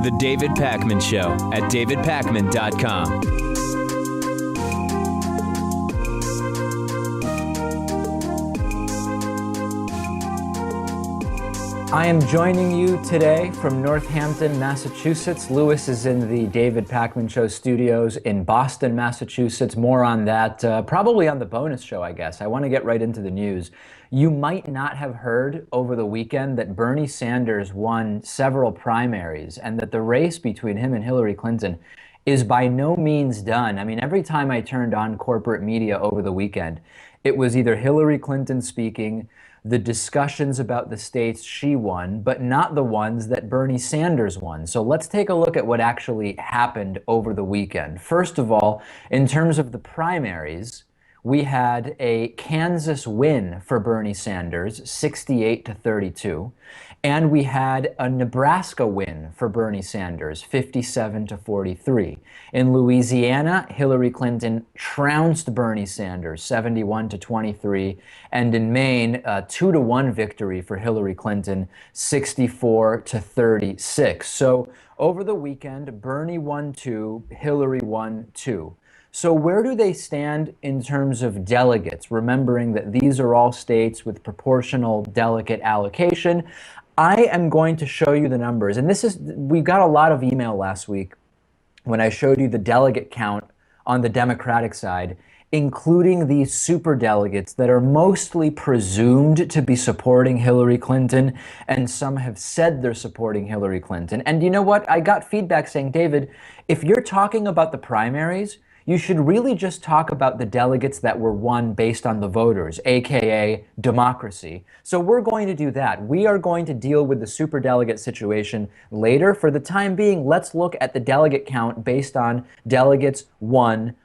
The David Pakman Show at davidpakman.com. I am joining you today from Northampton, Massachusetts. Lewis is in the David Pakman Show studios in Boston, Massachusetts. More on that, probably on the bonus show, I guess. I want to get right into the news. You might not have heard over the weekend that Bernie Sanders won several primaries and that the race between him and Hillary Clinton is by no means done. I mean, every time I turned on corporate media over the weekend, it was either Hillary Clinton speaking, the discussions about the states she won, but not the ones that Bernie Sanders won. So let's take a look at what actually happened over the weekend. First of all, in terms of the primaries, we had a Kansas win for Bernie Sanders, 68-32, and we had a Nebraska win for Bernie Sanders, 57-43. In Louisiana, Hillary Clinton trounced Bernie Sanders, 71-23, and in Maine, a 2-1 victory for Hillary Clinton, 64-36. So over the weekend, Bernie won 2, Hillary won 2. So where do they stand in terms of delegates, remembering that these are all states with proportional delegate allocation? I am going to show you the numbers. And we got a lot of email last week when I showed you the delegate count on the Democratic side, including these superdelegates that are mostly presumed to be supporting Hillary Clinton, and some have said they're supporting Hillary Clinton. And you know what? I got feedback saying, David, if you're talking about the primaries, you should really just talk about the delegates that were won based on the voters, aka democracy. So we're going to do that. We are going to deal with the superdelegate situation later. For the time being, let's look at the delegate count based on delegates won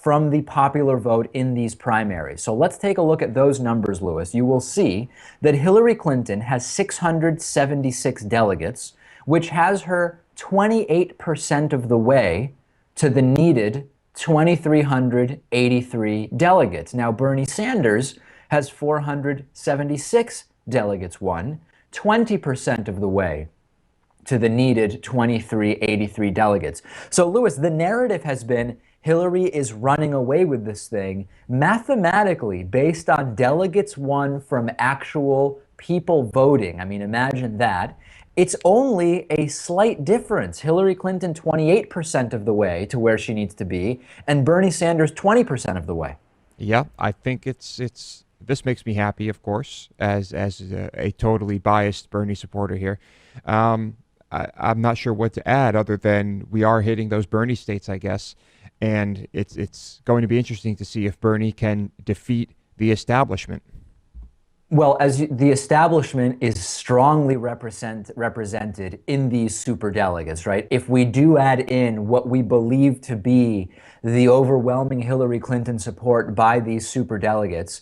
from the popular vote in these primaries. So let's take a look at those numbers, Lewis. You will see that Hillary Clinton has 676 delegates, which has her 28% of the way to the needed 2,383 delegates. Now, Bernie Sanders has 476 delegates won, 20% of the way to the needed 2,383 delegates. So, Lewis, the narrative has been Hillary is running away with this thing mathematically based on delegates won from actual people voting. I mean, imagine that. It's only a slight difference. Hillary Clinton 28% of the way to where she needs to be, and Bernie Sanders 20% of the way. Yeah, I think this makes me happy, of course, as a totally biased Bernie supporter here. I'm not sure what to add other than we are hitting those Bernie states, I guess, and it's going to be interesting to see if Bernie can defeat the establishment. Well, the establishment is strongly represented in these superdelegates, right? If we do add in what we believe to be the overwhelming Hillary Clinton support by these superdelegates,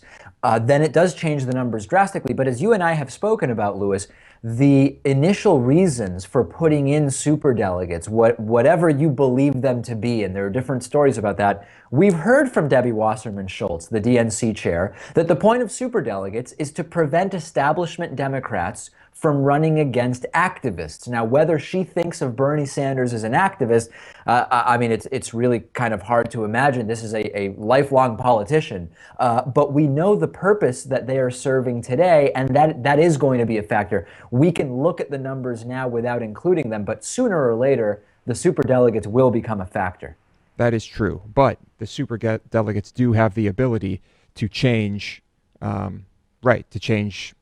then it does change the numbers drastically. But as you and I have spoken about, Lewis, the initial reasons for putting in superdelegates, whatever you believe them to be, and there are different stories about that, we've heard from Debbie Wasserman Schultz, the DNC chair, that the point of superdelegates is to prevent establishment Democrats from running against activists. Now, whether she thinks of Bernie Sanders as an activist, I mean, it's really kind of hard to imagine. This is a lifelong politician. But we know the purpose that they are serving today, and that is going to be a factor. We can look at the numbers now without including them, but sooner or later, the superdelegates will become a factor. That is true. But the superdelegates do have the ability to change, to change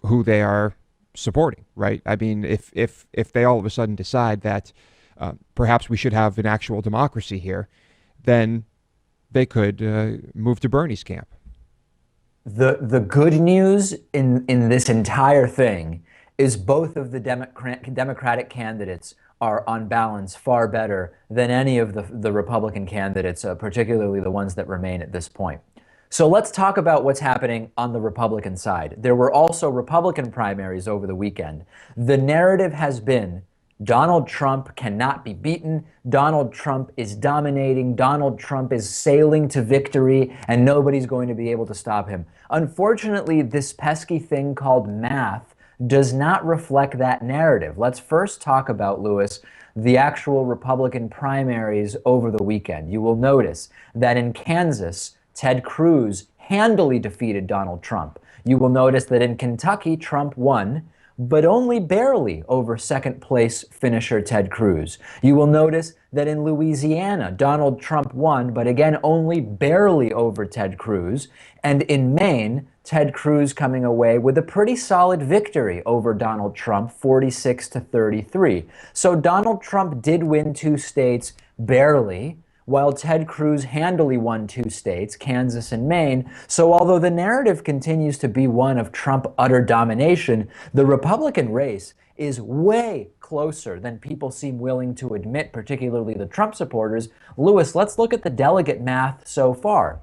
who they are supporting, right? I mean, if they all of a sudden decide that perhaps we should have an actual democracy here, then they could move to Bernie's camp. The good news in this entire thing is both of the Democratic candidates are on balance far better than any of the Republican candidates, particularly the ones that remain at this point. So let's talk about what's happening on the Republican side. There were also Republican primaries over the weekend. The narrative has been Donald Trump cannot be beaten. Donald Trump is dominating. Donald Trump is sailing to victory, and nobody's going to be able to stop him. Unfortunately, this pesky thing called math does not reflect that narrative. Let's first talk about, Lewis, the actual Republican primaries over the weekend. You will notice that in Kansas, Ted Cruz handily defeated Donald Trump. You will notice that in Kentucky, Trump won, but only barely over second place finisher Ted Cruz. You will notice that in Louisiana, Donald Trump won, but again, only barely over Ted Cruz. And in Maine, Ted Cruz coming away with a pretty solid victory over Donald Trump, 46-33. So Donald Trump did win 2 states barely, while Ted Cruz handily won 2 states, Kansas and Maine. So although the narrative continues to be one of Trump utter domination, the Republican race is way closer than people seem willing to admit, particularly the Trump supporters. Lewis, let's look at the delegate math so far.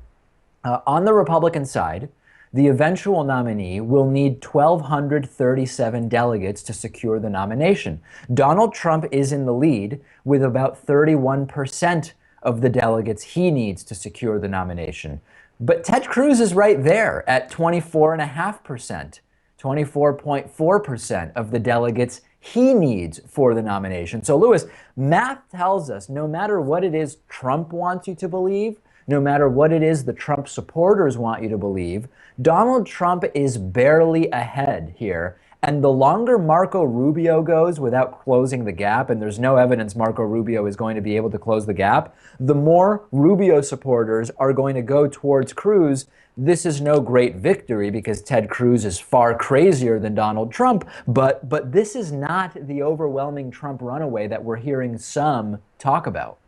On the Republican side, the eventual nominee will need 1,237 delegates to secure the nomination. Donald Trump is in the lead with about 31% of the delegates he needs to secure the nomination. But Ted Cruz is right there at 24.5%, 24.4% of the delegates he needs for the nomination. So Lewis, math tells us no matter what it is Trump wants you to believe, no matter what it is the Trump supporters want you to believe, Donald Trump is barely ahead here. And the longer Marco Rubio goes without closing the gap, and there's no evidence Marco Rubio is going to be able to close the gap, the more Rubio supporters are going to go towards Cruz. This is no great victory because Ted Cruz is far crazier than Donald Trump, but this is not the overwhelming Trump runaway that we're hearing some talk about.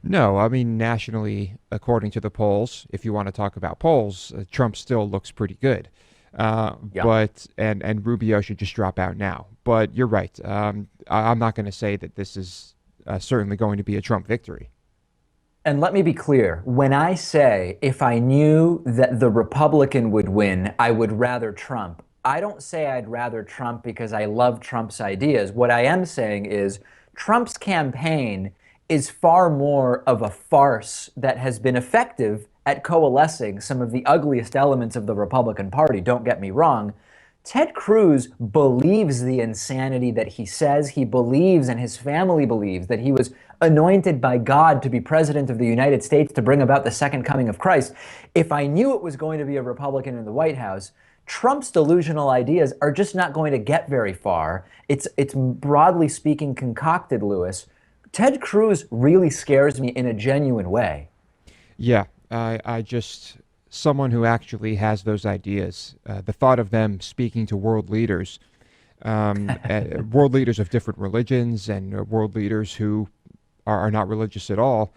No, I mean, nationally, according to the polls, if you want to talk about polls, Trump still looks pretty good. But Rubio should just drop out now. But you're right. I'm not going to say that this is certainly going to be a Trump victory. And let me be clear. When I say if I knew that the Republican would win, I would rather Trump, I don't say I'd rather Trump because I love Trump's ideas. What I am saying is Trump's campaign is far more of a farce that has been effective at coalescing some of the ugliest elements of the Republican Party. Don't get me wrong. Ted Cruz believes the insanity that he says. He believes, and his family believes, that he was anointed by God to be president of the United States to bring about the second coming of Christ. If I knew it was going to be a Republican in the White House, Trump's delusional ideas are just not going to get very far. It's broadly speaking concocted, Lewis. Ted Cruz really scares me in a genuine way. Yeah, I just, someone who actually has those ideas, the thought of them speaking to world leaders of different religions and world leaders who are not religious at all,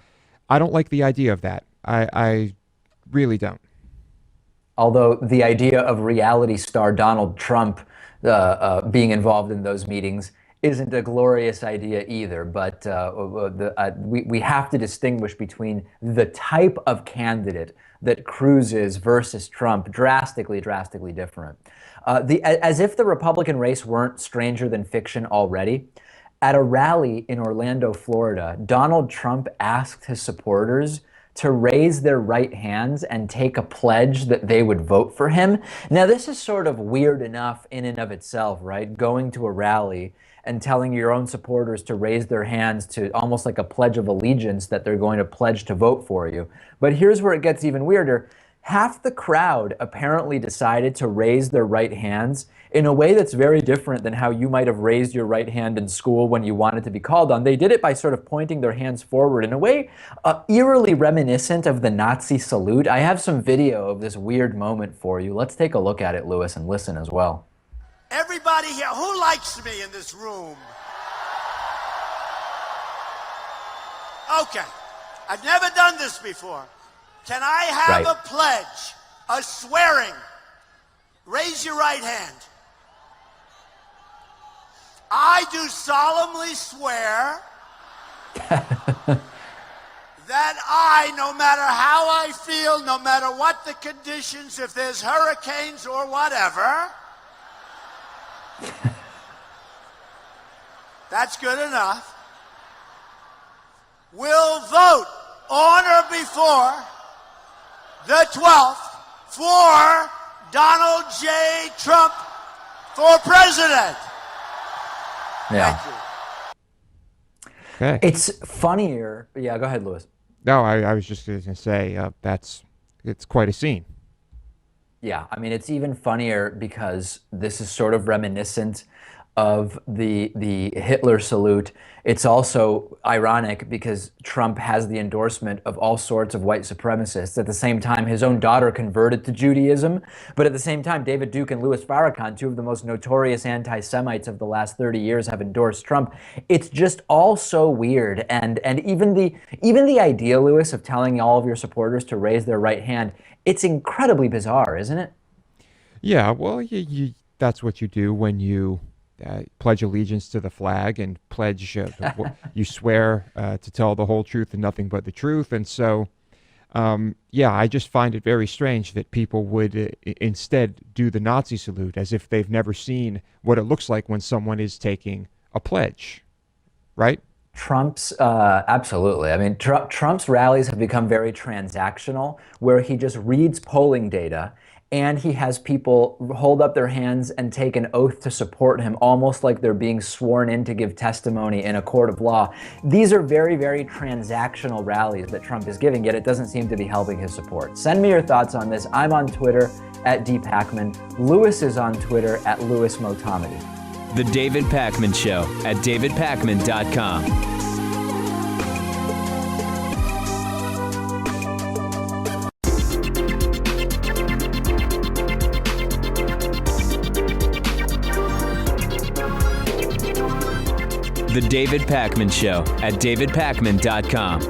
I don't like the idea of that. I really don't. Although the idea of reality star Donald Trump being involved in those meetings isn't a glorious idea either, but we have to distinguish between the type of candidate that Cruz is versus Trump, drastically different. As if the Republican race weren't stranger than fiction already, at a rally in Orlando, Florida, Donald Trump asked his supporters to raise their right hands and take a pledge that they would vote for him. Now, this is sort of weird enough in and of itself, right? Going to a rally and telling your own supporters to raise their hands to almost like a pledge of allegiance that they're going to pledge to vote for you. But here's where it gets even weirder. Half the crowd apparently decided to raise their right hands in a way that's very different than how you might have raised your right hand in school when you wanted to be called on. They did it by sort of pointing their hands forward in a way eerily reminiscent of the Nazi salute. I have some video of this weird moment for you. Let's take a look at it, Lewis, and listen as well. Everybody here, who likes me in this room? Okay, I've never done this before. Can I have a pledge, a swearing? Raise your right hand. I do solemnly swear that I, no matter how I feel, no matter what the conditions, if there's hurricanes or whatever, that's good enough, will vote on or before the 12th for Donald J. Trump for president. Yeah. Thank you. Okay. It's funnier. Yeah, go ahead, Louis. No, I was just going to say it's quite a scene. Yeah, I mean, it's even funnier because this is sort of reminiscent of the Hitler salute. It's also ironic because Trump has the endorsement of all sorts of white supremacists. At the same time, his own daughter converted to Judaism. But at the same time, David Duke and Louis Farrakhan, two of the most notorious anti-Semites of the last 30 years, have endorsed Trump. It's just all so weird. And even the idea, Louis, of telling all of your supporters to raise their right hand, it's incredibly bizarre, isn't it? Yeah, well, that's what you do when you pledge allegiance to the flag and pledge you swear to tell the whole truth and nothing but the truth. And so, yeah, I just find it very strange that people would instead do the Nazi salute as if they've never seen what it looks like when someone is taking a pledge, right? Trump's, absolutely. I mean, Trump's rallies have become very transactional, where he just reads polling data and he has people hold up their hands and take an oath to support him, almost like they're being sworn in to give testimony in a court of law. These are very, very transactional rallies that Trump is giving, yet it doesn't seem to be helping his support. Send me your thoughts on this. I'm on Twitter at @dpacman. Louis is on Twitter at @LouisMotomedy. The David Pakman Show at davidpakman.com. The David Pakman Show at davidpakman.com.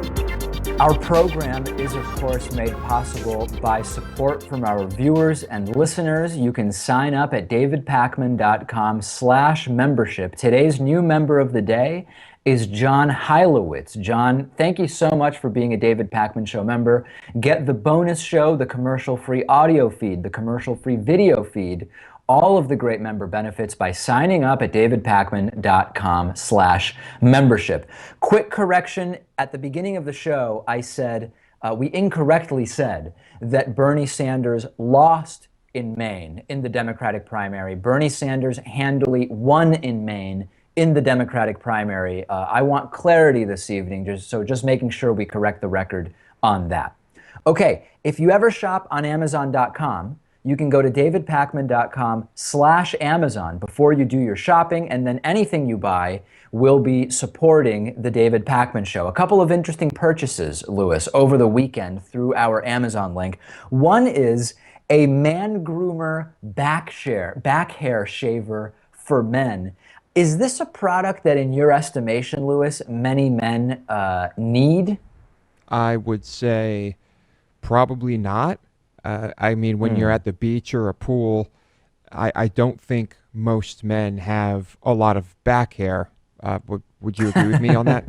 Our program is, of course, made possible by support from our viewers and listeners. You can sign up at davidpakman.com/membership. Today's new member of the day is John Heilowitz. John, thank you so much for being a David Pakman Show member. Get the bonus show, the commercial-free audio feed, the commercial-free video feed, all of the great member benefits by signing up at davidpakman.com/membership. Quick correction, at the beginning of the show, I said, we incorrectly said that Bernie Sanders lost in Maine in the Democratic primary. Bernie Sanders handily won in Maine in the Democratic primary. I want clarity this evening, just making sure we correct the record on that. Okay, if you ever shop on Amazon.com, you can go to davidpakman.com/Amazon before you do your shopping, and then anything you buy will be supporting the David Pakman Show. A couple of interesting purchases, Louis, over the weekend through our Amazon link. One is a man groomer back hair shaver for men. Is this a product that, in your estimation, Louis, many men need? I would say probably not. I mean, when you're at the beach or a pool, I don't think most men have a lot of back hair. Would you agree with me on that?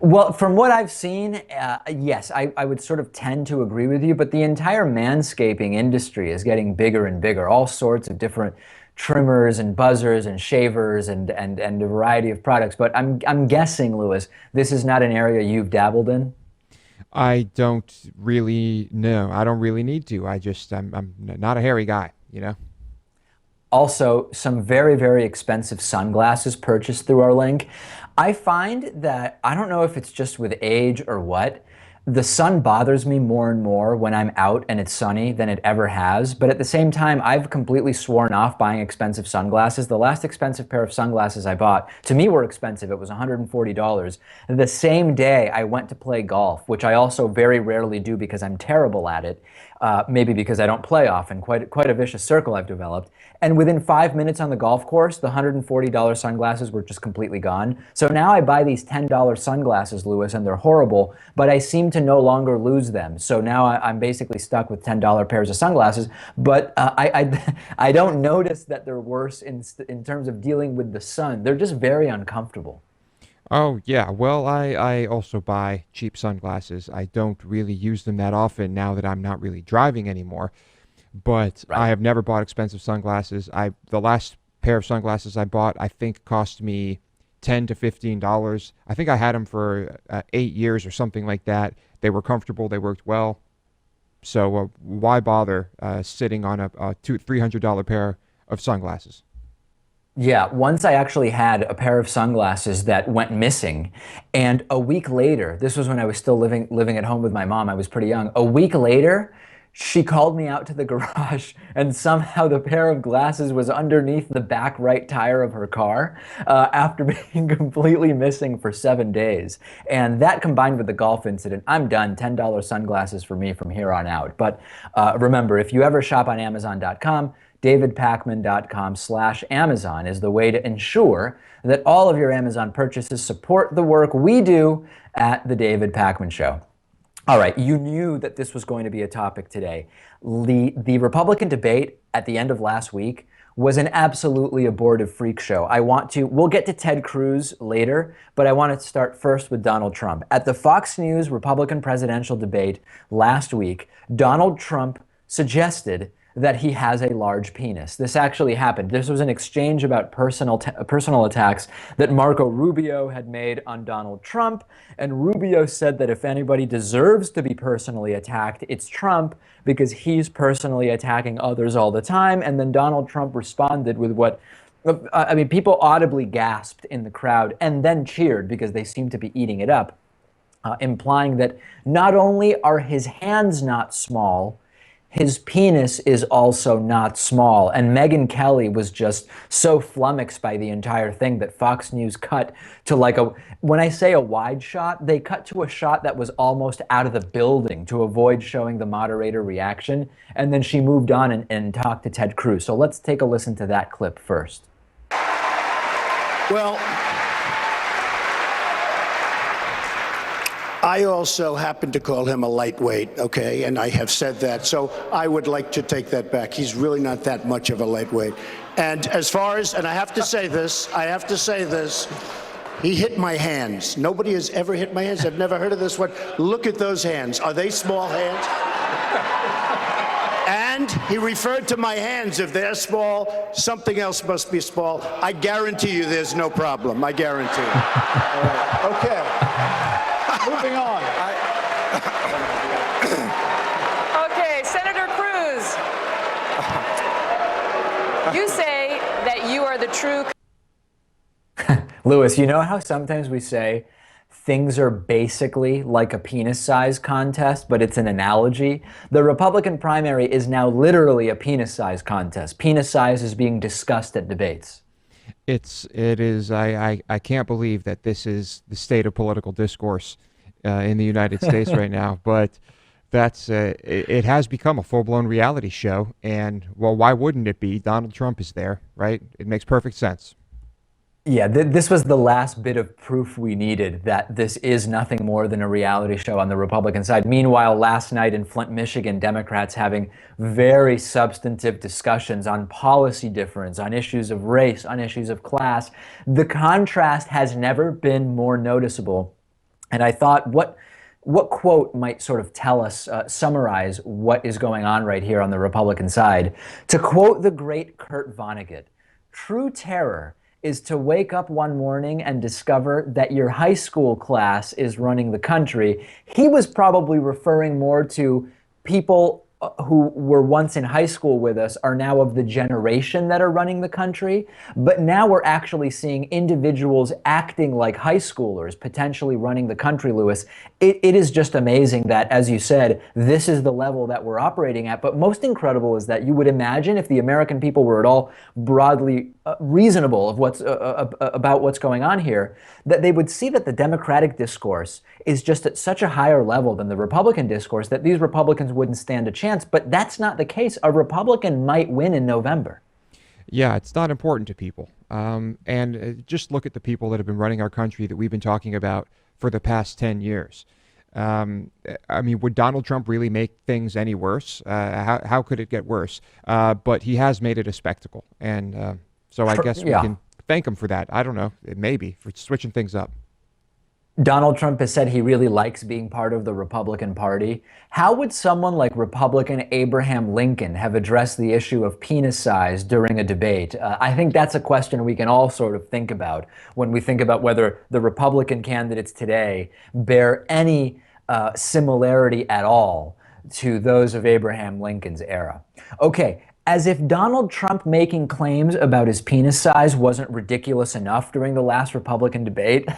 Well, from what I've seen, yes, I would sort of tend to agree with you, but the entire manscaping industry is getting bigger and bigger. All sorts of different trimmers and buzzers and shavers and a variety of products. But I'm guessing, Louis, this is not an area you've dabbled in? I don't really know. I don't really need to. I'm not a hairy guy, you know? Also, some very, very expensive sunglasses purchased through our link. I find that, I don't know if it's just with age or what, the sun bothers me more and more when I'm out and it's sunny than it ever has. But at the same time, I've completely sworn off buying expensive sunglasses. The last expensive pair of sunglasses I bought, to me, were expensive. It was $140. The same day I went to play golf, which I also very rarely do because I'm terrible at it. Maybe because I don't play often, quite a vicious circle I've developed. And within 5 minutes on the golf course, the $140 sunglasses were just completely gone. So now I buy these $10 sunglasses, Louis, and they're horrible, but I seem to no longer lose them. So now I'm basically stuck with $10 pairs of sunglasses, but I don't notice that they're worse in terms of dealing with the sun. They're just very uncomfortable. Oh, yeah. Well, I also buy cheap sunglasses. I don't really use them that often now that I'm not really driving anymore. But Right. I have never bought expensive sunglasses. The last pair of sunglasses I bought, I think, cost me $10 to $15. I think I had them for 8 years or something like that. They were comfortable. They worked well. So why bother sitting on a $300 pair of sunglasses? Yeah, once I actually had a pair of sunglasses that went missing, and a week later, this was when I was still living at home with my mom. I was pretty young. A week later, she called me out to the garage, and somehow the pair of glasses was underneath the back right tire of her car after being completely missing for 7 days. And that combined with the golf incident, I'm done. $10 sunglasses for me from here on out. But remember, if you ever shop on Amazon.com, davidpakman.com/Amazon is the way to ensure that all of your Amazon purchases support the work we do at The David Pakman Show. All right, you knew that this was going to be a topic today. The Republican debate at the end of last week was an absolutely abortive freak show. We'll get to Ted Cruz later, but I want to start first with Donald Trump. At the Fox News Republican presidential debate last week, Donald Trump suggested that he has a large penis. This actually happened. This was an exchange about personal attacks that Marco Rubio had made on Donald Trump, and Rubio said that if anybody deserves to be personally attacked, it's Trump, because he's personally attacking others all the time. And then Donald Trump responded with people audibly gasped in the crowd and then cheered because they seemed to be eating it up, implying that not only are his hands not small, his penis is also not small. And Megyn Kelly was just so flummoxed by the entire thing that Fox News cut to when I say a wide shot, they cut to a shot that was almost out of the building to avoid showing the moderator reaction. And then she moved on and talked to Ted Cruz. So let's take a listen to that clip first. Well, I also happen to call him a lightweight, okay, and I have said that, so I would like to take that back. He's really not that much of a lightweight. And as far as, and I have to say this, he hit my hands. Nobody has ever hit my hands. I've never heard of this one. Look at those hands. Are they small hands? And he referred to my hands. If they're small, something else must be small. I guarantee you there's no problem. I guarantee you. All right. Okay. Moving on. Okay, Senator Cruz, you say that you are the true... Louis, you know how sometimes we say things are basically like a penis size contest, but it's an analogy? The Republican primary is now literally a penis size contest. Penis size is being discussed at debates. It is. I can't believe that this is the state of political discourse in the United States right now, but it has become a full-blown reality show, and well, why wouldn't it be? Donald Trump is there, right? It makes perfect sense. Yeah, this was the last bit of proof we needed that this is nothing more than a reality show on the Republican side. Meanwhile, last night in Flint, Michigan, Democrats having very substantive discussions on policy difference, on issues of race, on issues of class. The contrast has never been more noticeable. And I thought, what quote might sort of tell us, summarize what is going on right here on the Republican side? To quote the great Kurt Vonnegut, "True terror is to wake up one morning and discover that your high school class is running the country." He was probably referring more to people who were once in high school with us are now of the generation that are running the country. But now we're actually seeing individuals acting like high schoolers, potentially running the country, Louis. It is just amazing that, as you said, this is the level that we're operating at. But most incredible is that you would imagine if the American people were at all broadly reasonable of about what's going on here, that they would see that the Democratic discourse is just at such a higher level than the Republican discourse that these Republicans wouldn't stand a chance. But that's not the case. A Republican might win in November. Yeah, it's not important to people. And just look at the people that have been running our country that we've been talking about for the past 10 years. I mean, would Donald Trump really make things any worse? How could it get worse? But he has made it a spectacle. And so I guess we can thank him for that. I don't know, maybe, for switching things up. Donald Trump has said he really likes being part of the Republican Party. How would someone like Republican Abraham Lincoln have addressed the issue of penis size during a debate? I think that's a question we can all sort of think about when we think about whether the Republican candidates today bear any similarity at all to those of Abraham Lincoln's era. Okay, as if Donald Trump making claims about his penis size wasn't ridiculous enough during the last Republican debate,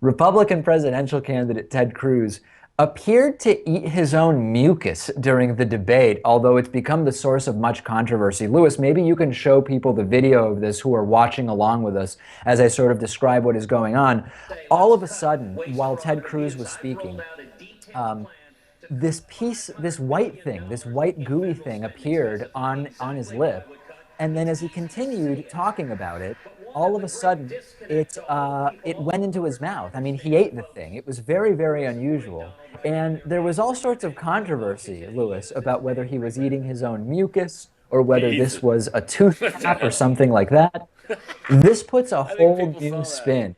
Republican presidential candidate Ted Cruz appeared to eat his own mucus during the debate, although it's become the source of much controversy. Lewis, maybe you can show people the video of this who are watching along with us as I sort of describe what is going on. All of a sudden, while Ted Cruz was speaking, this white thing, this white gooey thing appeared on his lip. And then as he continued talking about it, all of a sudden, it went into his mouth. I mean, he ate the thing. It was very, very unusual. And there was all sorts of controversy, Lewis, about whether he was eating his own mucus or whether this was a tooth cap or something like that. This puts a whole new spin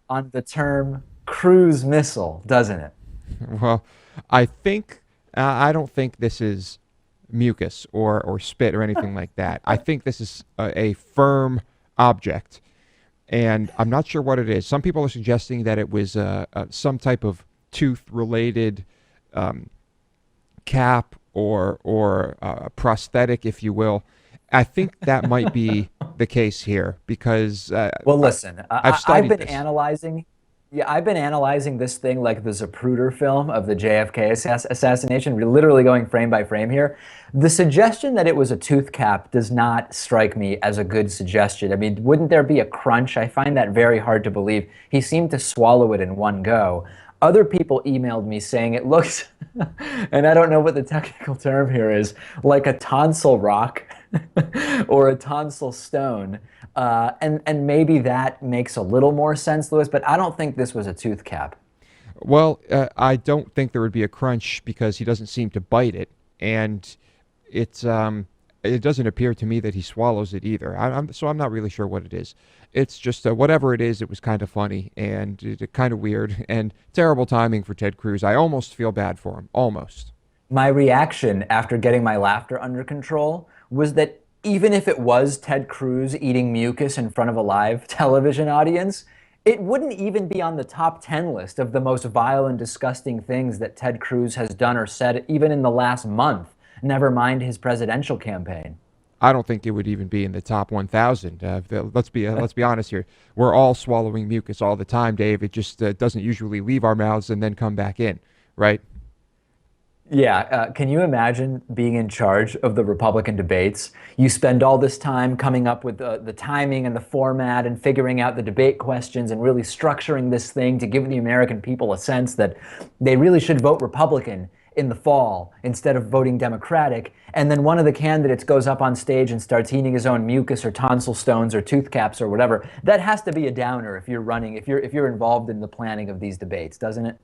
on the term cruise missile, doesn't it? Well, I don't think this is mucus or spit or anything like that. I think this is a firm object, and I'm not sure what it is. Some people are suggesting that it was some type of tooth-related cap or prosthetic, if you will. I think that might be the case here because well, listen, I've been analyzing. Yeah, I've been analyzing this thing like the Zapruder film of the JFK assassination. We're literally going frame by frame here. The suggestion that it was a tooth cap does not strike me as a good suggestion. I mean, wouldn't there be a crunch? I find that very hard to believe. He seemed to swallow it in one go. Other people emailed me saying it looks, and I don't know what the technical term here is, like a tonsil rock or a tonsil stone. And maybe that makes a little more sense, Lewis, but I don't think this was a tooth cap. Well, I don't think there would be a crunch because he doesn't seem to bite it, and it doesn't appear to me that he swallows it either. So I'm not really sure what it is. It's just whatever it is, it was kind of funny and kind of weird and terrible timing for Ted Cruz. I almost feel bad for him, almost. My reaction after getting my laughter under control was that even if it was Ted Cruz eating mucus in front of a live television audience, it wouldn't even be on the top 10 list of the most vile and disgusting things that Ted Cruz has done or said even in the last month, never mind his presidential campaign. I don't think it would even be in the top 1,000. Let's be honest here. We're all swallowing mucus all the time, Dave. It just doesn't usually leave our mouths and then come back in, right? Yeah, can you imagine being in charge of the Republican debates? You spend all this time coming up with the timing and the format and figuring out the debate questions and really structuring this thing to give the American people a sense that they really should vote Republican in the fall instead of voting Democratic. And then one of the candidates goes up on stage and starts eating his own mucus or tonsil stones or tooth caps or whatever. That has to be a downer if you're running, if you're involved in the planning of these debates, doesn't it?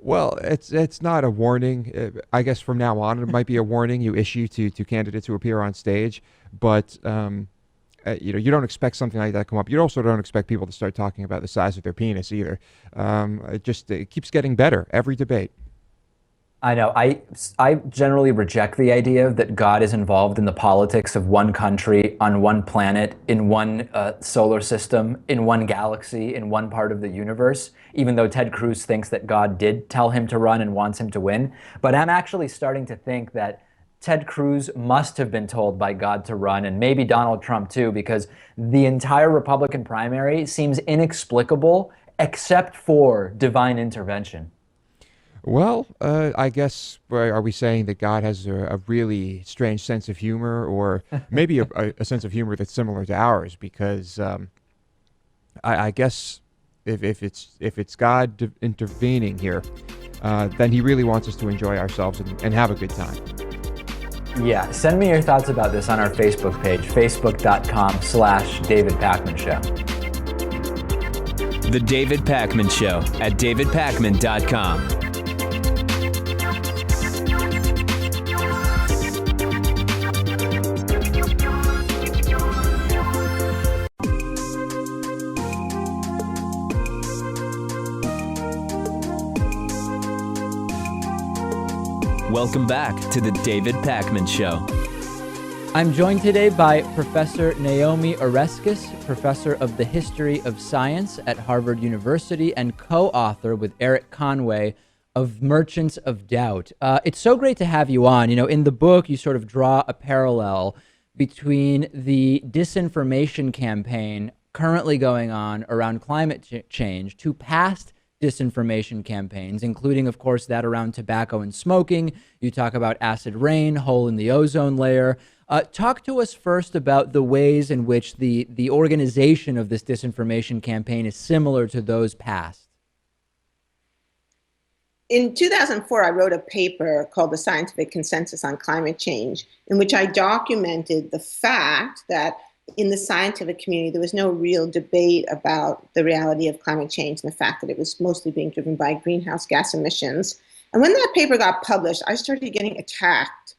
Well, it's not a warning. I guess from now on, it might be a warning you issue to candidates who appear on stage. But you don't expect something like that to come up. You also don't expect people to start talking about the size of their penis either. It keeps getting better every debate. I know. I generally reject the idea that God is involved in the politics of one country, on one planet, in one solar system, in one galaxy, in one part of the universe, even though Ted Cruz thinks that God did tell him to run and wants him to win. But I'm actually starting to think that Ted Cruz must have been told by God to run, and maybe Donald Trump too, because the entire Republican primary seems inexplicable except for divine intervention. Well, I guess, are we saying that God has a really strange sense of humor, or maybe a sense of humor that's similar to ours? Because I guess if it's God intervening here, then he really wants us to enjoy ourselves and have a good time. Yeah, send me your thoughts about this on our Facebook page, facebook.com/David Pakman Show. The David Pakman Show at davidpakman.com. Welcome back to the David Pakman Show. I'm joined today by Professor Naomi Oreskes, professor of the history of science at Harvard University and co-author with Eric Conway of Merchants of Doubt. It's so great to have you on. You know, in the book, you sort of draw a parallel between the disinformation campaign currently going on around climate change to past disinformation campaigns, including, of course, that around tobacco and smoking. You talk about acid rain, hole in the ozone layer. Talk to us first about the ways in which the organization of this disinformation campaign is similar to those past. In 2004, I wrote a paper called The Scientific Consensus on Climate Change, in which I documented the fact that in the scientific community, there was no real debate about the reality of climate change and the fact that it was mostly being driven by greenhouse gas emissions. And when that paper got published, I started getting attacked.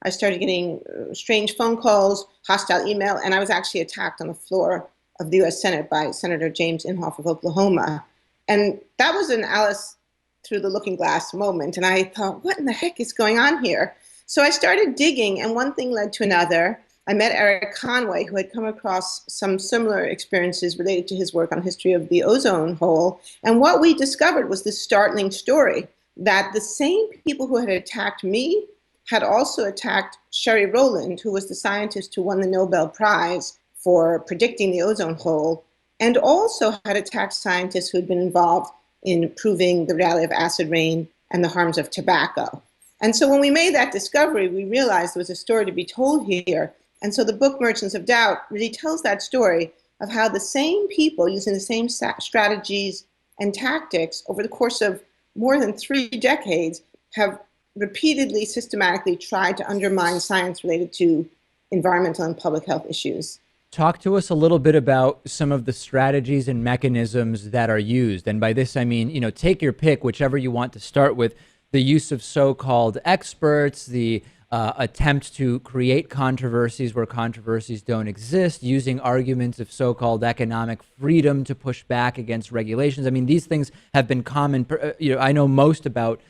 I started getting strange phone calls, hostile email, and I was actually attacked on the floor of the US Senate by Senator James Inhofe of Oklahoma. And that was an Alice through the looking glass moment. And I thought, what in the heck is going on here? So I started digging, and one thing led to another. I met Eric Conway, who had come across some similar experiences related to his work on history of the ozone hole. And what we discovered was this startling story that the same people who had attacked me had also attacked Sherry Rowland, who was the scientist who won the Nobel Prize for predicting the ozone hole, and also had attacked scientists who had been involved in proving the reality of acid rain and the harms of tobacco. And so when we made that discovery, we realized there was a story to be told here. And so the book Merchants of Doubt really tells that story of how the same people using the same strategies and tactics over the course of more than 3 decades have repeatedly, systematically tried to undermine science related to environmental and public health issues. Talk to us a little bit about some of the strategies and mechanisms that are used. And by this, I mean, you know, take your pick, whichever you want to start with. The use of so-called experts, the attempt to create controversies where controversies don't exist, using arguments of so-called economic freedom to push back against regulations. I mean, these things have been common. You know, I know most about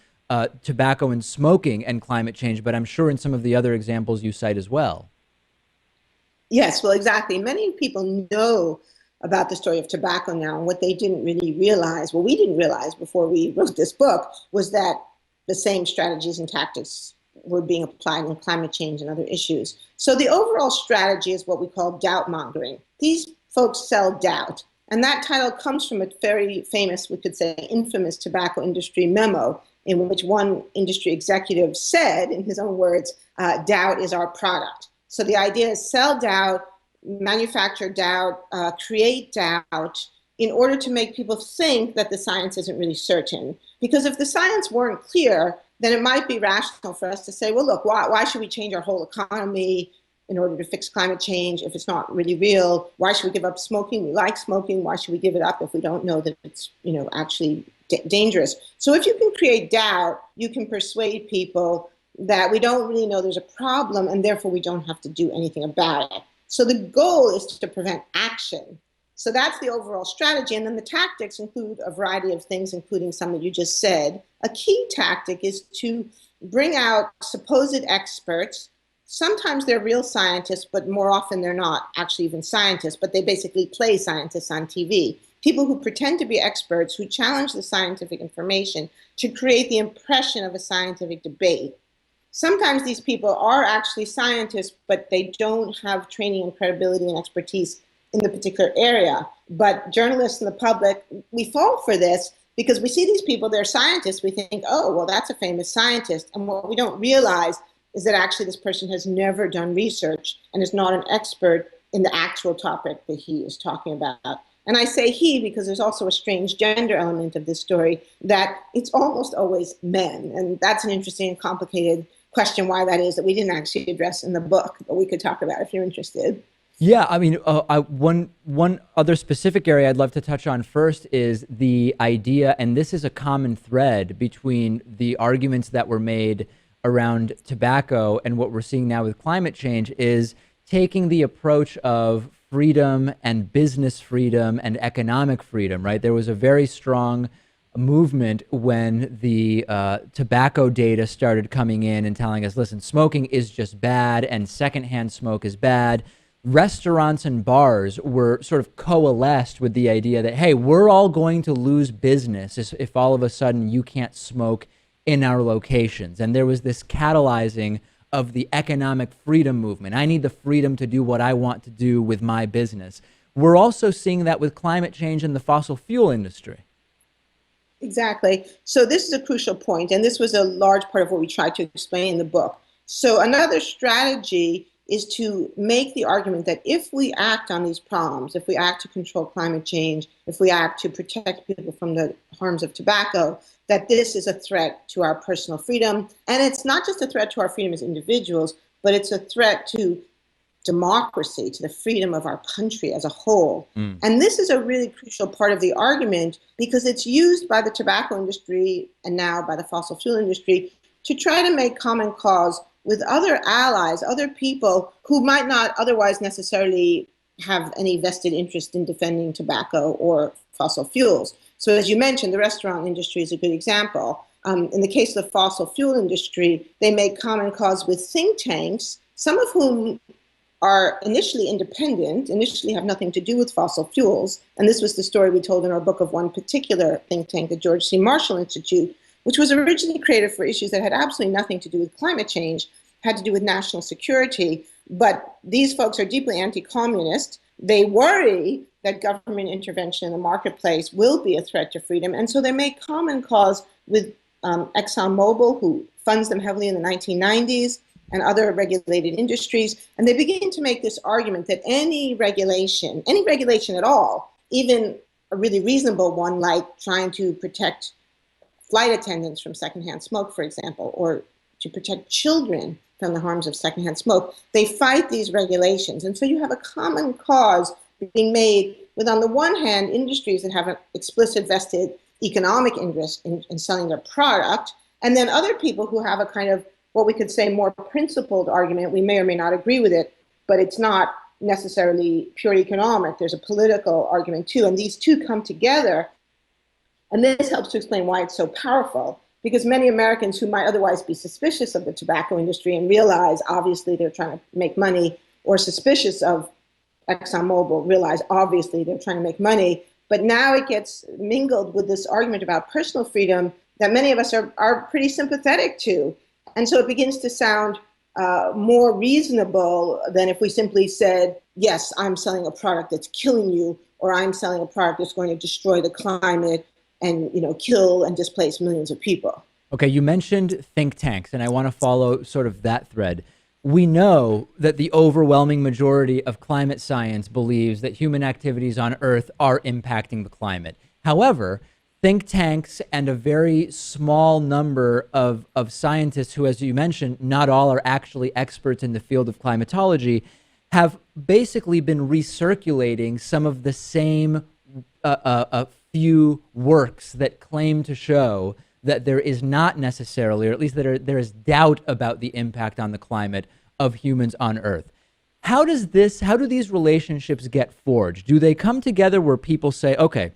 tobacco and smoking and climate change, but I'm sure in some of the other examples you cite as well. Yes, well, exactly. Many people know about the story of tobacco now, and what they didn't really realize, well, we didn't realize before we wrote this book, was that the same strategies and tactics were being applied in climate change and other issues. So the overall strategy is what we call doubt mongering. These folks sell doubt. And that title comes from a very famous, we could say infamous tobacco industry memo, in which one industry executive said, in his own words, doubt is our product. So the idea is sell doubt, manufacture doubt, create doubt in order to make people think that the science isn't really certain. Because if the science weren't clear, then it might be rational for us to say, well, look, why should we change our whole economy in order to fix climate change if it's not really real? Why should we give up smoking? We like smoking. Why should we give it up if we don't know that it's, you know, actually dangerous? So if you can create doubt, you can persuade people that we don't really know there's a problem, and therefore we don't have to do anything about it. So the goal is to prevent action. So that's the overall strategy. And then the tactics include a variety of things, including some that you just said. A key tactic is to bring out supposed experts. Sometimes they're real scientists, but more often they're not actually even scientists, but they basically play scientists on TV. People who pretend to be experts, who challenge the scientific information to create the impression of a scientific debate. Sometimes these people are actually scientists, but they don't have training and credibility and expertise in the particular area. But journalists and the public, we fall for this because we see these people, they're scientists. We think, oh, well, that's a famous scientist. And what we don't realize is that actually this person has never done research and is not an expert in the actual topic that he is talking about. And I say he because there's also a strange gender element of this story, that it's almost always men. And that's an interesting and complicated question why that is, that we didn't actually address in the book, but we could talk about if you're interested. Yeah, I mean, one other specific area I'd love to touch on first is the idea, and this is a common thread between the arguments that were made around tobacco and what we're seeing now with climate change, is taking the approach of freedom and business freedom and economic freedom, right? There was a very strong movement when the tobacco data started coming in and telling us, listen, smoking is just bad and secondhand smoke is bad. Restaurants and bars were sort of coalesced with the idea that, hey, we're all going to lose business if all of a sudden you can't smoke in our locations. And there was this catalyzing of the economic freedom movement. I need the freedom to do what I want to do with my business. We're also seeing that with climate change in the fossil fuel industry. Exactly. So this is a crucial point, and this was a large part of what we tried to explain in the book. So another strategy is to make the argument that if we act on these problems, if we act to control climate change, if we act to protect people from the harms of tobacco, that this is a threat to our personal freedom. And it's not just a threat to our freedom as individuals, but it's a threat to democracy, to the freedom of our country as a whole. And this is a really crucial part of the argument because it's used by the tobacco industry and now by the fossil fuel industry to try to make common cause with other allies, other people who might not otherwise necessarily have any vested interest in defending tobacco or fossil fuels. So as you mentioned, the restaurant industry is a good example. In the case of the fossil fuel industry, they make common cause with think tanks, some of whom are initially independent, initially have nothing to do with fossil fuels. And this was the story we told in our book of one particular think tank, the George C. Marshall Institute, which was originally created for issues that had absolutely nothing to do with climate change, had to do with national security. But these folks are deeply anti-communist. They worry that government intervention in the marketplace will be a threat to freedom. And so they make common cause with ExxonMobil, who funds them heavily in the 1990s, and other regulated industries. And they begin to make this argument that any regulation at all, even a really reasonable one like trying to protect flight attendants from secondhand smoke, for example, or to protect children from the harms of secondhand smoke, they fight these regulations. And so you have a common cause being made with, on the one hand, industries that have an explicit vested economic interest in selling their product, and then other people who have a kind of what we could say more principled argument. We may or may not agree with it, but it's not necessarily pure economic. There's a political argument too, and these two come together. And this helps to explain why it's so powerful, because many Americans who might otherwise be suspicious of the tobacco industry and realize obviously they're trying to make money, or suspicious of ExxonMobil realize obviously they're trying to make money, but now it gets mingled with this argument about personal freedom that many of us are pretty sympathetic to. And so it begins to sound more reasonable than if we simply said, yes, I'm selling a product that's killing you, or I'm selling a product that's going to destroy the climate and, you know, kill and displace millions of people. Okay, you mentioned think tanks, and I want to follow sort of that thread. We know that the overwhelming majority of climate science believes that human activities on Earth are impacting the climate. However, think tanks and a very small number of scientists who, as you mentioned, not all are actually experts in the field of climatology, have basically been recirculating some of the same few works that claim to show that there is not necessarily, or at least that there is doubt about the impact on the climate of humans on Earth. How do these relationships get forged? Do they come together where people say, okay,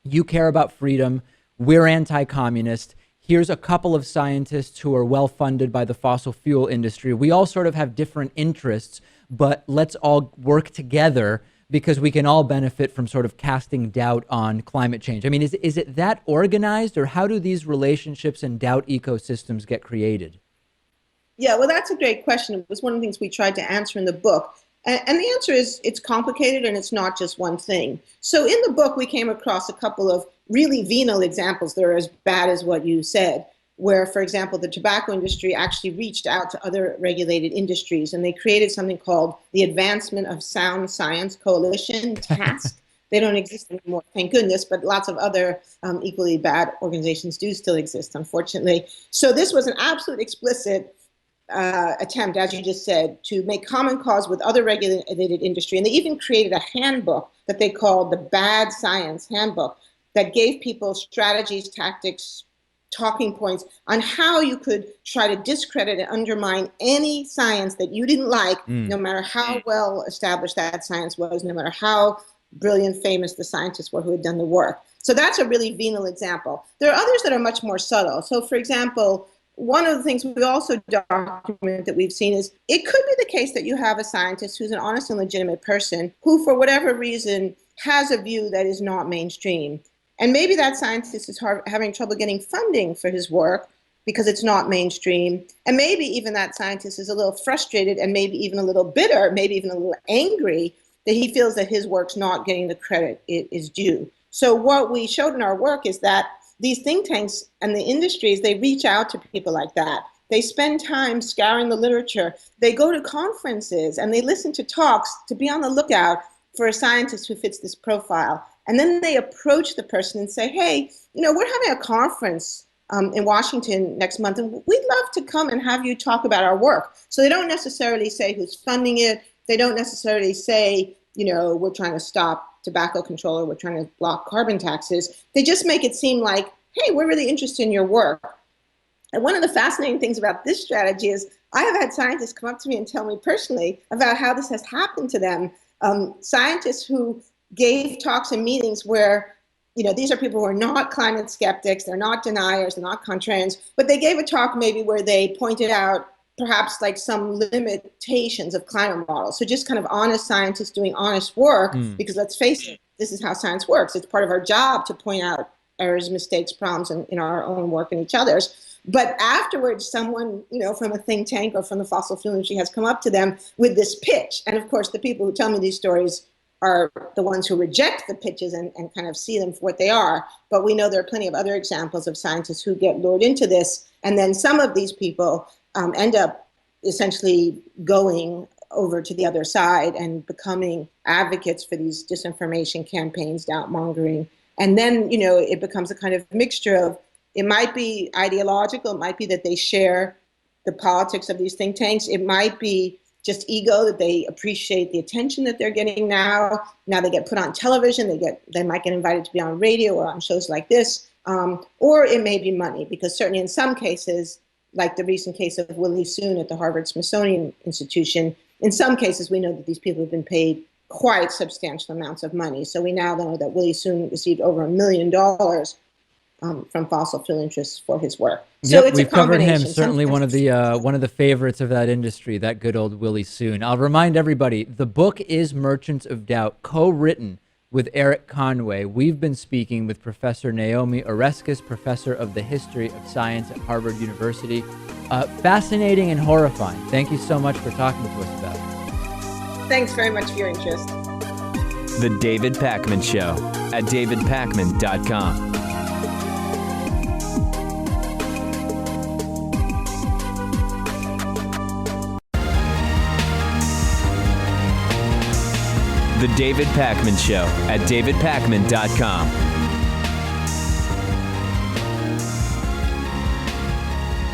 you care about freedom, we're anti-communist, here's a couple of scientists who are well funded by the fossil fuel industry, we all sort of have different interests, but let's all work together because we can all benefit from sort of casting doubt on climate change? I mean, is it that organized, or how do these relationships and doubt ecosystems get created? Yeah, well, that's a great question. It was one of the things we tried to answer in the book. And the answer is it's complicated, and it's not just one thing. So in the book, we came across a couple of really venal examples that are as bad as what you said, where, for example, the tobacco industry actually reached out to other regulated industries, and they created something called the Advancement of Sound Science Coalition, TASC. They don't exist anymore, thank goodness, but lots of other equally bad organizations do still exist, unfortunately. So this was an absolute explicit attempt, as you just said, to make common cause with other regulated industry. And they even created a handbook that they called the Bad Science Handbook that gave people strategies, tactics, talking points on how you could try to discredit and undermine any science that you didn't like, no matter how well established that science was, no matter how brilliant, famous the scientists were who had done the work. So that's a really venal example. There are others that are much more subtle. So for example, one of the things we also document that we've seen is it could be the case that you have a scientist who's an honest and legitimate person who, for whatever reason, has a view that is not mainstream. And maybe that scientist is having trouble getting funding for his work because it's not mainstream. And maybe even that scientist is a little frustrated and maybe even a little bitter, maybe even a little angry that he feels that his work's not getting the credit it is due. So what we showed in our work is that these think tanks and the industries, they reach out to people like that. They spend time scouring the literature. They go to conferences and they listen to talks to be on the lookout for a scientist who fits this profile. And then they approach the person and say, hey, we're having a conference in Washington next month, and we'd love to come and have you talk about our work. So they don't necessarily say who's funding it. They don't necessarily say, we're trying to stop tobacco control or we're trying to block carbon taxes. They just make it seem like, hey, we're really interested in your work. And one of the fascinating things about this strategy is I have had scientists come up to me and tell me personally about how this has happened to them. Scientists who gave talks and meetings where, these are people who are not climate skeptics, they're not deniers, they're not contrarians, but they gave a talk maybe where they pointed out perhaps like some limitations of climate models. So just kind of honest scientists doing honest work, because let's face it, this is how science works. It's part of our job to point out errors, mistakes, problems in our own work and each other's. But afterwards, someone, from a think tank or from the fossil fuel industry has come up to them with this pitch. And of course, the people who tell me these stories are the ones who reject the pitches and kind of see them for what they are. But we know there are plenty of other examples of scientists who get lured into this. And then some of these people end up essentially going over to the other side and becoming advocates for these disinformation campaigns, doubt mongering. And then, it becomes a kind of mixture of, it might be ideological, it might be that they share the politics of these think tanks, it might be just ego, that they appreciate the attention that they're getting now. Now they get put on television, they might get invited to be on radio or on shows like this, or it may be money, because certainly in some cases, like the recent case of Willie Soon at the Harvard Smithsonian Institution, in some cases we know that these people have been paid quite substantial amounts of money. So we now know that Willie Soon received over $1 million from fossil fuel interests for his work. So yep, it's we've a covered him. combination. Certainly one of the favorites of that industry, that good old Willie Soon. I'll remind everybody, the book is Merchants of Doubt, co-written with Eric Conway. We've been speaking with Professor Naomi Oreskes, professor of the history of science at Harvard University. Fascinating and horrifying. Thank you so much for talking to us about it. Thanks very much for your interest. The David Pakman Show at davidpakman.com. The David Pakman Show at davidpakman.com.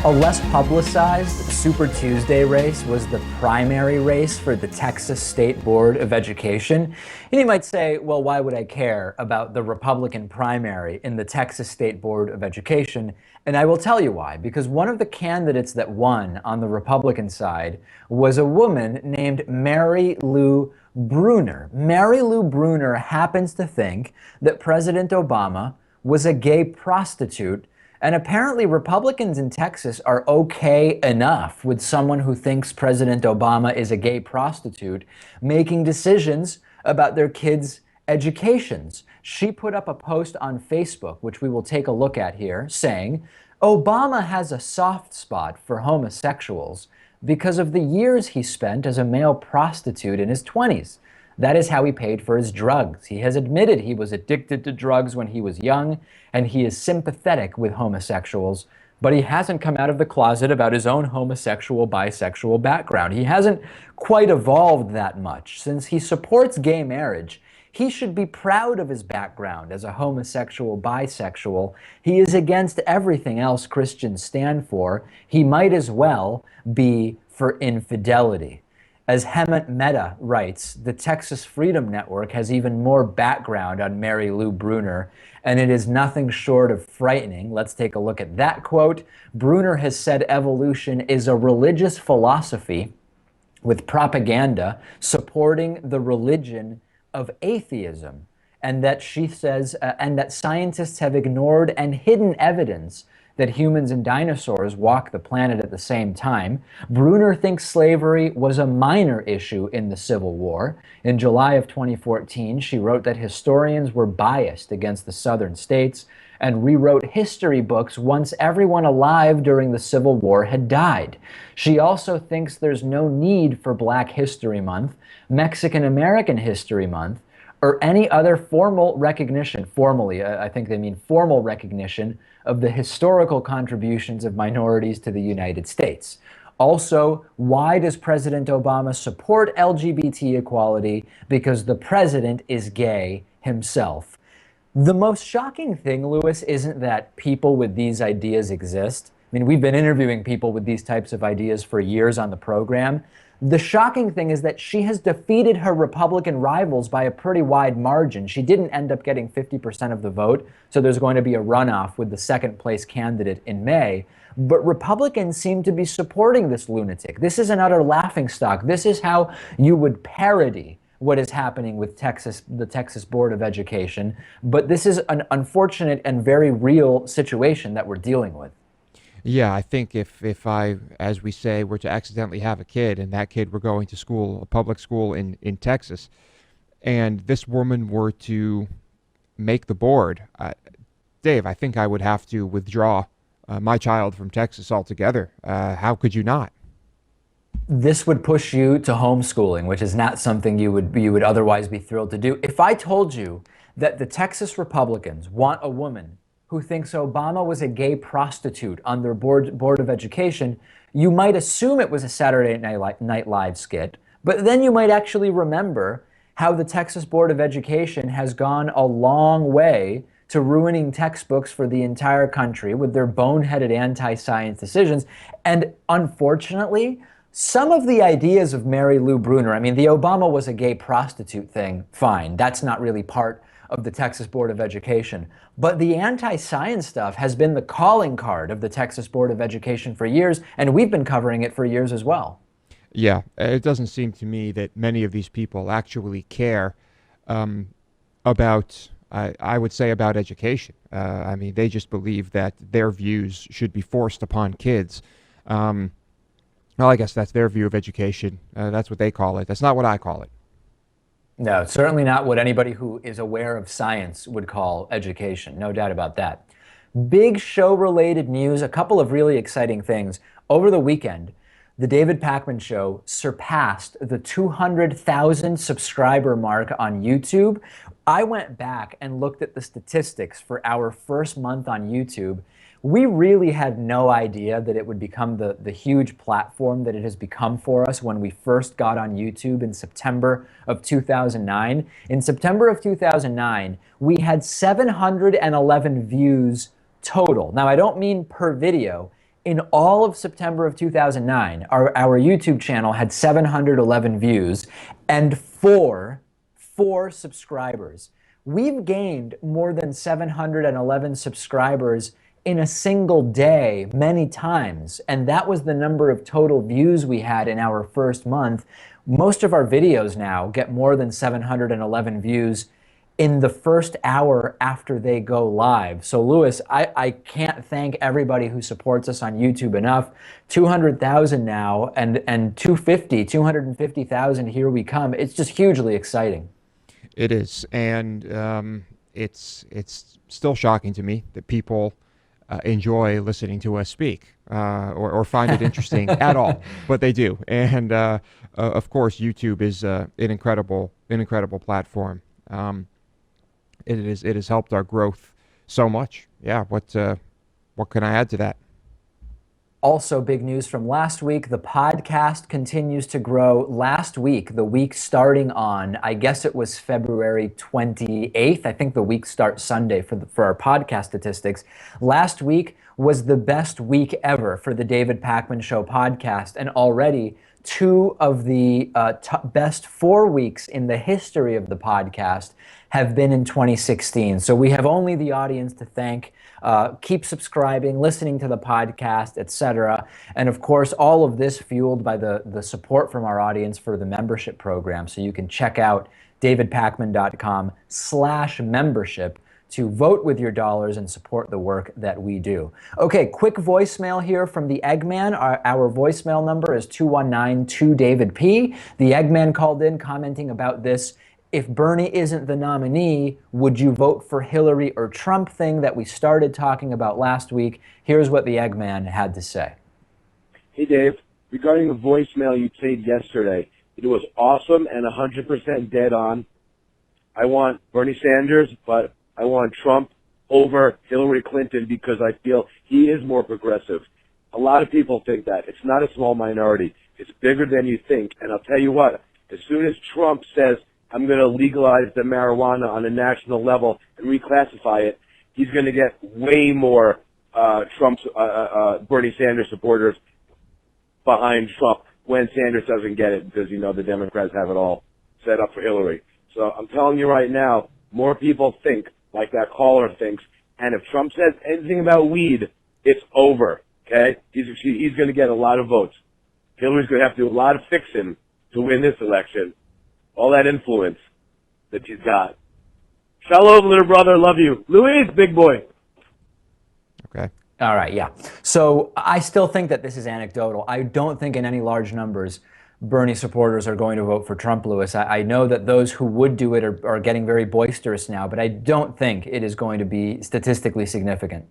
A less publicized Super Tuesday race was the primary race for the Texas State Board of Education. And you might say, well, why would I care about the Republican primary in the Texas State Board of Education? And I will tell you why. Because one of the candidates that won on the Republican side was a woman named Mary Lou Bruner. Mary Lou Bruner happens to think that President Obama was a gay prostitute. And apparently Republicans in Texas are okay enough with someone who thinks President Obama is a gay prostitute making decisions about their kids' educations. She put up a post on Facebook, which we will take a look at here, saying, Obama has a soft spot for homosexuals because of the years he spent as a male prostitute in his 20s. That is how he paid for his drugs. He has admitted he was addicted to drugs when he was young, and he is sympathetic with homosexuals, but he hasn't come out of the closet about his own homosexual, bisexual background. He hasn't quite evolved that much. Since he supports gay marriage, he should be proud of his background as a homosexual, bisexual. He is against everything else Christians stand for. He might as well be for infidelity. As Hemant Mehta writes, the Texas Freedom Network has even more background on Mary Lou Bruner, and it is nothing short of frightening. Let's take a look at that quote. Bruner has said evolution is a religious philosophy with propaganda supporting the religion of atheism. and that she says, and that scientists have ignored and hidden evidence that humans and dinosaurs walk the planet at the same time. Bruner thinks slavery was a minor issue in the Civil War. In July of 2014, she wrote that historians were biased against the Southern states and rewrote history books once everyone alive during the Civil War had died. She also thinks there's no need for Black History Month, Mexican American History Month, or any other formal recognition, I think they mean formal recognition of the historical contributions of minorities to the United States. Also, why does President Obama support LGBT equality? Because the president is gay himself. The most shocking thing, Louis, isn't that people with these ideas exist. I mean, we've been interviewing people with these types of ideas for years on the program. The shocking thing is that she has defeated her Republican rivals by a pretty wide margin. She didn't end up getting 50% of the vote, so there's going to be a runoff with the second place candidate in May. But Republicans seem to be supporting this lunatic. This is an utter laughingstock. This is how you would parody what is happening with the Texas Board of Education. But this is an unfortunate and very real situation that we're dealing with. Yeah, I think if I, as we say, were to accidentally have a kid and that kid were going to school, a public school in Texas, and this woman were to make the board, Dave, I think I would have to withdraw my child from Texas altogether. How could you not? This would push you to homeschooling, which is not something you would otherwise be thrilled to do. If I told you that the Texas Republicans want a woman who thinks Obama was a gay prostitute on their board of education, you might assume it was a Saturday Night Live skit, but then you might actually remember how the Texas Board of Education has gone a long way to ruining textbooks for the entire country with their boneheaded anti-science decisions. And unfortunately, some of the ideas of Mary Lou Bruner, I mean, the Obama was a gay prostitute thing, fine. That's not really part of the Texas Board of Education. But the anti-science stuff has been the calling card of the Texas Board of Education for years, and we've been covering it for years as well. Yeah, it doesn't seem to me that many of these people actually care about, I would say, about education. I mean, they just believe that their views should be forced upon kids. Well, I guess that's their view of education. That's what they call it. That's not what I call it. No, certainly not what anybody who is aware of science would call education. No doubt about that. Big show-related news, a couple of really exciting things. Over the weekend, the David Pakman Show surpassed the 200,000 subscriber mark on YouTube. I went back and looked at the statistics for our first month on YouTube. We really had no idea that it would become the huge platform that it has become for us when we first got on YouTube in September of 2009. In September of 2009, we had 711 views total. Now, I don't mean per video. In all of September of 2009, our YouTube channel had 711 views and four subscribers. We've gained more than 711 subscribers in a single day many times, and that was the number of total views we had in our first month. Most of our videos now get more than 711 views in the first hour after they go live. So Louis, I can't thank everybody who supports us on YouTube enough. 200,000 now, and 250,000 here we come. It's just hugely exciting. It is, and it's still shocking to me that people enjoy listening to us speak or find it interesting at all, but they do. And of course, YouTube is an incredible platform. It has helped our growth so much. Yeah, what can I add to that? Also, big news from last week, the podcast continues to grow. Last week, the week starting on, I guess it was February 28th. I think the week starts Sunday for our podcast statistics. Last week was the best week ever for the David Pakman Show podcast, and already two of the best 4 weeks in the history of the podcast have been in 2016. So we have only the audience to thank. Keep subscribing, listening to the podcast, etc. And of course, all of this fueled by the support from our audience for the membership program. So you can check out davidpakman.com/membership to vote with your dollars and support the work that we do. Okay, quick voicemail here from the Eggman. Our voicemail number is 219-2-DAVID-P. The Eggman called in commenting about this. If Bernie isn't the nominee, would you vote for Hillary or Trump thing that we started talking about last week? Here's what the Eggman had to say. Hey, Dave. Regarding the voicemail you played yesterday, it was awesome and 100% dead on. I want Bernie Sanders, but I want Trump over Hillary Clinton because I feel he is more progressive. A lot of people think that. It's not a small minority. It's bigger than you think. And I'll tell you what, as soon as Trump says, I'm going to legalize the marijuana on a national level and reclassify it, he's going to get way more Bernie Sanders supporters behind Trump when Sanders doesn't get it because, the Democrats have it all set up for Hillary. So I'm telling you right now, more people think like that caller thinks. And if Trump says anything about weed, it's over, okay? He's going to get a lot of votes. Hillary's going to have to do a lot of fixing to win this election. All that influence that she's got. Shalom, little brother. Love you. Luis, big boy. Okay. All right, yeah. So I still think that this is anecdotal. I don't think in any large numbers Bernie supporters are going to vote for Trump, Lewis. I know that those who would do it are getting very boisterous now, but I don't think it is going to be statistically significant.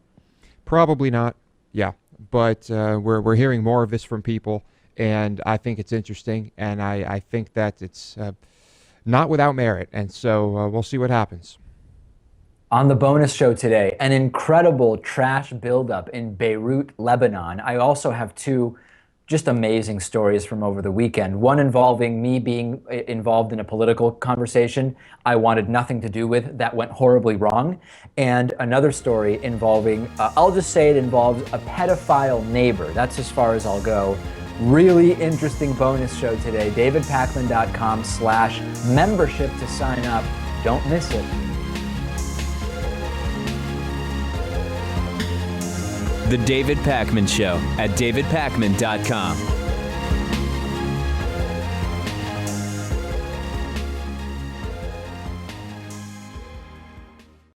Probably not. Yeah, but we're hearing more of this from people, and I think it's interesting, and I think that it's not without merit, and so we'll see what happens. On the bonus show today, an incredible trash buildup in Beirut, Lebanon. I also have two just amazing stories from over the weekend. One involving me being involved in a political conversation I wanted nothing to do with that went horribly wrong. And another story involving, I'll just say it involves a pedophile neighbor. That's as far as I'll go. Really interesting bonus show today. davidpakman.com/membership to sign up. Don't miss it. The David Pakman Show at davidpakman.com.